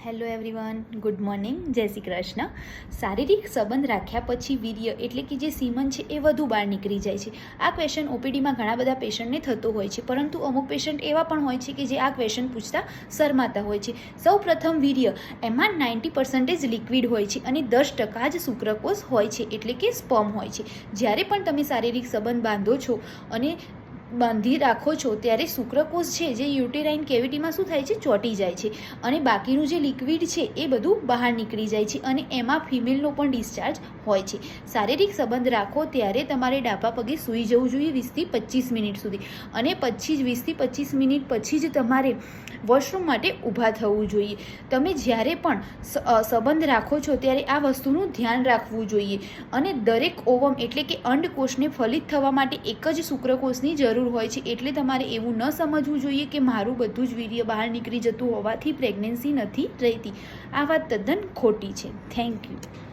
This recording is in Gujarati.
હેલો એવરીવન, ગુડ મોર્નિંગ, જય શ્રી કૃષ્ણ. શારીરિક સંબંધ રાખ્યા પછી વીર્ય એટલે કે જે સીમન છે એ વધુ બહાર નીકળી જાય છે. આ ક્વેશ્ચન ઓપીડીમાં ઘણા બધા પેશન્ટને થતો હોય છે, પરંતુ અમુક પેશન્ટ એવા પણ હોય છે કે જે આ ક્વેશ્ચન પૂછતા શરમાતા હોય છે. સૌ પ્રથમ વીર્ય એમાં 90% લિક્વિડ હોય છે અને 10% જ શુક્રકોષ હોય છે, એટલે કે સ્પર્મ હોય છે. જ્યારે પણ તમે શારીરિક સંબંધ બાંધો છો અને બાંધી રાખો છો ત્યારે શુક્રકોષ છે જે યુટેરાઇન કેવિટીમાં શું થાય છે, ચોંટી જાય છે અને બાકીનું જે લિક્વિડ છે એ બધું બહાર નીકળી જાય છે અને એમાં ફિમેલનો પણ ડિસ્ચાર્જ હોય છે. શારીરિક સંબંધ રાખો ત્યારે તમારે ડાબા પગે સૂઈ જવું જોઈએ 20થી 25 મિનિટ સુધી, અને પછી જ 20થી 25 મિનિટ પછી જ તમારે વોશરૂમ માટે ઊભા થવું જોઈએ. તમે જ્યારે પણ સંબંધ રાખો છો ત્યારે આ વસ્તુનું ધ્યાન રાખવું જોઈએ. અને દરેક ઓવમ એટલે કે અંડકોષને ફલિત થવા માટે એક જ શુક્રકોષની જરૂર હોય છે, એટલે તમારે એવું ન સમજવું જોઈએ કે મારું બધું જ વીર્ય બહાર નીકળી જતું હોવાથી પ્રેગ્નન્સી નથી રહેતી. આ વાત તદ્દન ખોટી છે. Thank you.